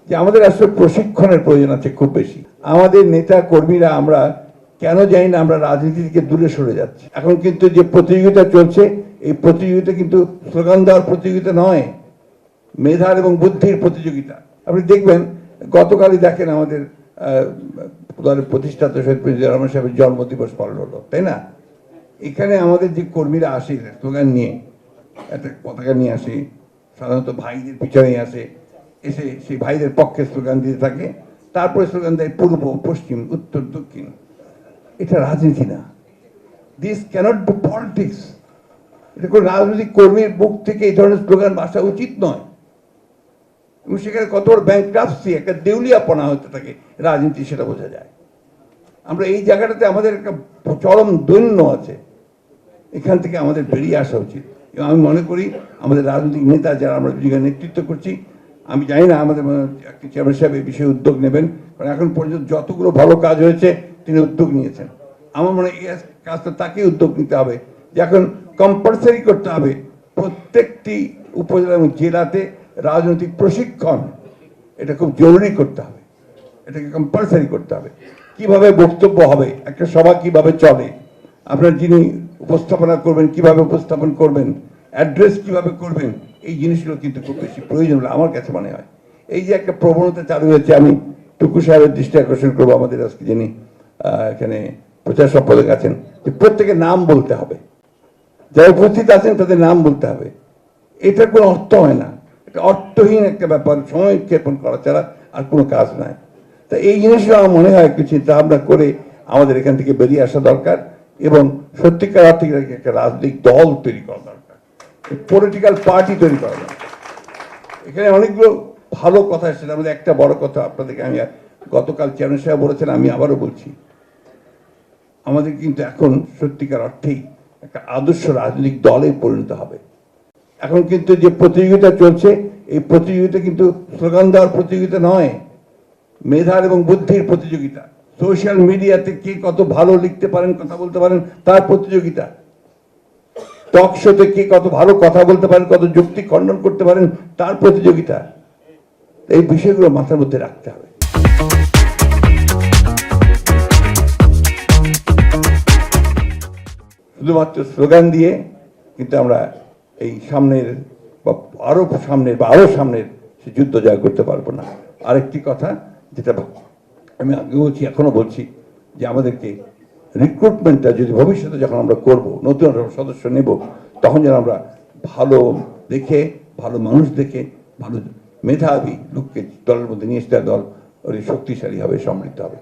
যে আমাদের আসলে প্রশিক্ষণের প্রয়োজন আছে খুব বেশি। আমাদের নেতা কর্মীরা আমরা কেন জানি না আমরা রাজনীতি থেকে দূরে সরে যাচ্ছি। এখন কিন্তু যে প্রতিযোগিতা চলছে, এই প্রতিযোগিতা কিন্তু স্লোগান দেওয়ার প্রতিযোগিতা নয়, মেধার এবং বুদ্ধির প্রতিযোগিতা। আপনি দেখবেন গতকালই দেখেন আমাদের দলের প্রতিষ্ঠাতা শহীদ প্রেসিডেন্ট রহমান সাহেবের জন্মদিবস পালন হলো, তাই না? এখানে আমাদের যে কর্মীরা আসে স্লোগান নিয়ে, একটা পতাকা নিয়ে আসে, সাধারণত ভাইদের পিছনে আসে, এসে সেই ভাইদের পক্ষে স্লোগান দিতে থাকে, তারপরে স্লোগান দেয় পূর্ব পশ্চিম উত্তর দক্ষিণ। এটা রাজনীতি না, দিস ক্যানট বি পলিটিক্স। এটা কোনো রাজনৈতিক কর্মীর মুখ থেকে এই ধরনের স্লোগান আসা উচিত নয়। এবং সেখানে কত বড় ব্যাংক্রাপসি, একটা দেউলিয়াপনা হতে থাকে রাজনীতি, সেটা বোঝা যায়। আমরা এই জায়গাটাতে আমাদের একটা চরম দৈন্য আছে, এখান থেকে আমাদের বেরিয়ে আসা উচিত। এবং আমি মনে করি আমাদের রাজনৈতিক নেতা যারা আমরা নেতৃত্ব করছি, আমি জানি না আমাদের চেয়ারম্যান সাহেব এই বিষয়ে উদ্যোগ নেবেন, কারণ এখন পর্যন্ত যতগুলো ভালো কাজ হয়েছে তিনি উদ্যোগ নিয়েছেন। আমার মনে হয় এই কাজটা তাকে উদ্যোগ নিতে হবে, যে এখন কম্পালসারি করতে হবে প্রত্যেকটি উপজেলা এবং জেলাতে রাজনৈতিক প্রশিক্ষণ। এটা খুব জরুরি করতে হবে, এটাকে কম্পালসারি করতে হবে। কিভাবে বক্তব্য হবে, একটা সভা কিভাবে চলে, আপনার যিনি উপস্থাপনা করবেন কিভাবে উপস্থাপন করবেন, অ্যাড্রেস কিভাবে করবেন, এই জিনিসগুলো কিন্তু খুব বেশি প্রয়োজন বলে আমার কাছে মনে হয়। এই যে একটা প্রবণতা চালু হয়েছে, আমি টুকু সাহেবের দৃষ্টি আকর্ষণ করবো, আমাদের আজকে যিনি এখানে প্রচার সম্পাদক আছেন, যে প্রত্যেকের নাম বলতে হবে, যারা উপস্থিত আছেন তাদের নাম বলতে হবে। এটার কোনো অর্থ হয় না, এটা অর্থহীন একটা ব্যাপার, সময় ক্ষেপণ করা ছাড়া আর কোনো কাজ নাই। তা এই জিনিসগুলো আমার মনে হয় একটু চিন্তা ভাবনা করে আমাদের এখান থেকে বেরিয়ে আসা দরকার, এবং সত্যিকার অর্থে একটা রাজনৈতিক দল তৈরি করা দরকার, পলিটিক্যাল পার্টি তৈরি করা দরকার। এখানে অনেকগুলো ভালো কথা এসেছে, আমাদের একটা বড় কথা আপনাদেরকে আমি গতকাল চেয়ারম্যান সাহেব বলেছেন, আমি আবারও বলছি, আমাদের কিন্তু এখন সত্যিকার অর্থেই একটা আদর্শ রাজনৈতিক দলে পরিণত হবে। এখন কিন্তু যে প্রতিযোগিতা চলছে, এই প্রতিযোগিতা কিন্তু স্লোগান দেওয়ার প্রতিযোগিতা নয়, মেধার এবং বুদ্ধির প্রতিযোগিতা। সোশ্যাল মিডিয়াতে কে কত ভালো লিখতে পারেন, কথা বলতে পারেন, তার প্রতিযোগিতা। টক শোতে কে কত ভালো কথা বলতে পারেন, কত যুক্তি খণ্ডন করতে পারেন, তার প্রতিযোগিতা। এই বিষয়গুলো মাথার মধ্যে রাখতে হবে। শুধুমাত্র স্লোগান দিয়ে কিন্তু আমরা এই সামনের বা আরো সামনের সে যুদ্ধ জয় করতে পারবো না। আরেকটি কথা যেটা আমি আগে বলছি, এখনো বলছি, যে আমাদেরকে রিক্রুটমেন্টটা যদি ভবিষ্যতে যখন আমরা করব, নতুন সদস্য নেব, তখন যেন আমরা ভালো দেখে, ভালো মানুষ দেখে, ভালো মেধাবী লোককে দলের মধ্যে নিয়ে এসে দল শক্তিশালী হবে, সমৃদ্ধ হবে।